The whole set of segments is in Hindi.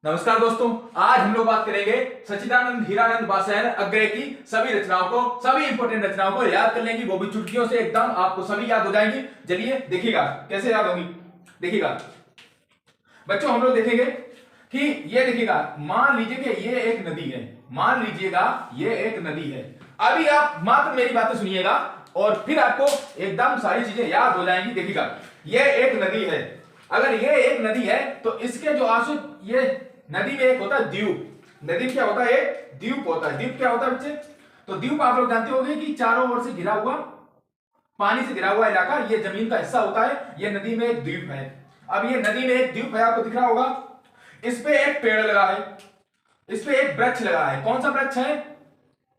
नमस्कार दोस्तों, आज हम लोग बात करेंगे सच्चिदानंद हीरानंद बासायन अग्रय की सभी रचनाओं को, सभी इंपोर्टेंट रचनाओं को याद कर लेंगे, वो भी चुटकियों से एकदम आपको सभी याद हो जाएंगी। चलिए देखिएगा कैसे याद होगी। देखिएगा बच्चों, हम लोग देखेंगे कि ये देखिएगा, मान लीजिए कि ये एक नदी है, मान लीजिएगा ये एक नदी है। अभी आप मात्र मेरी बातें सुनिएगा और फिर आपको एकदम सारी चीजें याद हो जाएंगी। देखिएगा ये एक नदी है, अगर ये एक नदी है तो इसके जो आंसू, ये नदी में एक होता है द्वीप। नदी क्या होता है? एक द्वीप होता है। द्वीप क्या होता है बच्चे? तो द्वीप आप लोग जानते होंगे कि चारों ओर से घिरा हुआ, पानी से घिरा हुआ इलाका, ये जमीन का हिस्सा होता है। ये नदी में एक द्वीप है। अब ये नदी में एक द्वीप है, आपको दिख रहा होगा। इस पे एक पेड़ लगा है, इस पे एक वृक्ष लगा है। कौन सा वृक्ष है?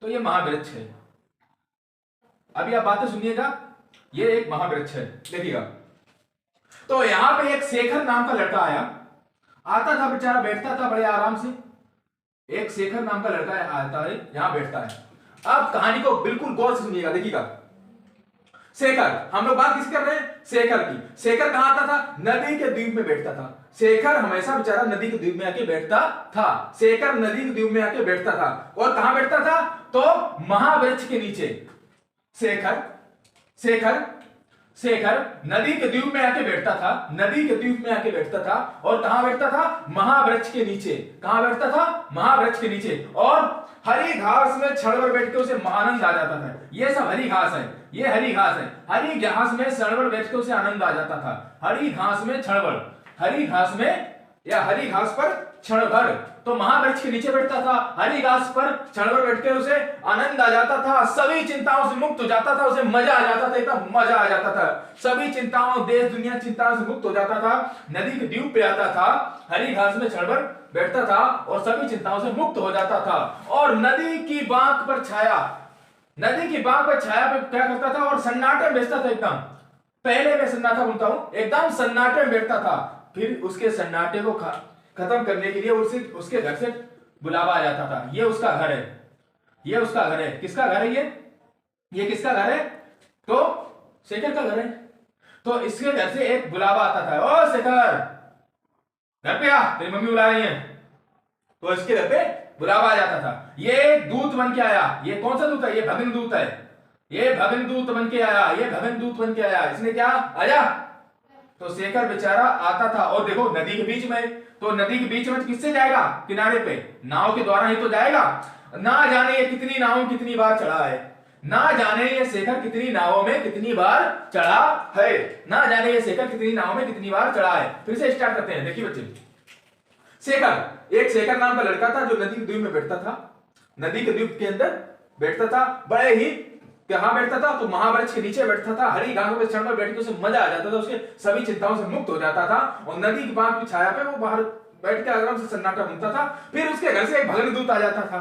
तो ये महावृक्ष है। अभी आप बातें सुनिएगा, ये एक महावृक्ष है। देखिएगा, तो यहां पे एक शेखर नाम का लड़का आया, आता था बेचारा, बैठता था बड़े आराम से। एक शेखर नाम का लड़का आता है, यहां बैठता है। अब कहानी को बिल्कुल गौर से सुनिएगा। देखिएगा शेखर, हम लोग बात किस कर रहे हैं? शेखर की। शेखर कहां आता था? नदी के द्वीप में बैठता था। शेखर हमेशा बेचारा नदी के द्वीप में आके बैठता था। शेखर नदी के द्वीप में आके बैठता था। और कहां बैठता था? तो महावृक्ष के नीचे। शेखर शेखर शेखर नदी के द्वीप में आके बैठता था, नदी के द्वीप में आके बैठता था। और कहां बैठता था? महावृक्ष के नीचे। कहां बैठता था? महावृक्ष के नीचे। और हरी घास में क्षणभर बैठ के उसे आनंद आ जाता था। ये सब हरी घास है, ये हरी घास है। हरी घास में क्षणभर बैठ के उसे आनंद आ जाता था। हरी घास में क्षणभर, हरी घास में या हरी घास पर क्षणभर। तो महावृक्ष के नीचे बैठता था, हरी घास पर क्षणभर बैठ के उसे आनंद आ जाता था, सभी चिंताओं से मुक्त हो जाता था, उसे मजा आ जाता था, एकदम मजा आ जाता था। सभी चिंताओं, देश दुनिया चिंताओं से मुक्त हो जाता था। नदी के द्वीप पे आता था, हरी घास में क्षणभर बैठता था और सभी चिंताओं से मुक्त हो जाता था। और नदी की बांक पर छाया, नदी की बांक पर छाया पे क्या करता था? और सन्नाटे में बैठता था। एकदम पहले मैं सन्नाटा बोलता हूं, एकदम सन्नाटे में बैठता था। फिर उसके सन्नाटे को खत्म करने के लिए उसके घर से बुलावा आ जाता था। ये उसका घर है, ये उसका घर है। किसका घर है ये किसका घर है? तो शेखर का घर है। तो इसके घर से एक बुलावा आता था, ओ शेखर घर पे आ, तेरी मम्मी बुला रही है। तो इसके घर पे बुलावा आ जाता था। ये दूत बन के आया। ये कौन सा दूत है? ये भगन दूत है। ये भगन दूत बन के आया, ये भगन दूत बन के आया। इसने क्या आया? तो शेखर बेचारा आता था। और देखो नदी के बीच में, तो नदी के बीच में किससे जाएगा? किनारे पे नाव के द्वारा ही तो जाएगा। ना जाने ये कितनी नाव कितनी बार चढ़ा है, ना जाने ये शेखर कितनी नावों में कितनी बार चढ़ा है, ना जाने ये शेखर कितनी नावों में कितनी बार चढ़ा है। फिर से स्टार्ट करते हैं। देखिए बच्चे, एक शेखर नाम का लड़का था जो नदी के द्वीप में बैठता था, नदी के द्वीप के अंदर बैठता था। बड़े ही कहां बैठता था? तो महावृक्ष के नीचे बैठता था। हरी घासों पे क्षण में बैठ के उसे मजा आ जाता था, उसके सभी चिंताओं से मुक्त हो जाता था। और नदी की बांक की छाया पे वो बाहर बैठ के आराम से सन्नाटा घूमता था। फिर उसके घर से एक भगन दूत आ जाता था।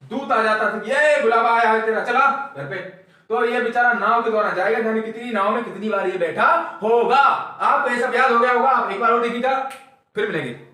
दूत आ जाता था, ये बुलावा आया है तेरा, चला घर पे। तो ये बेचारा नाव के द्वारा जाएगा, जाने कितनी नाव में कितनी बार ये बैठा होगा। आपको ये सब याद हो गया होगा। आप एक बार और देखिएगा, फिर मिलेंगे।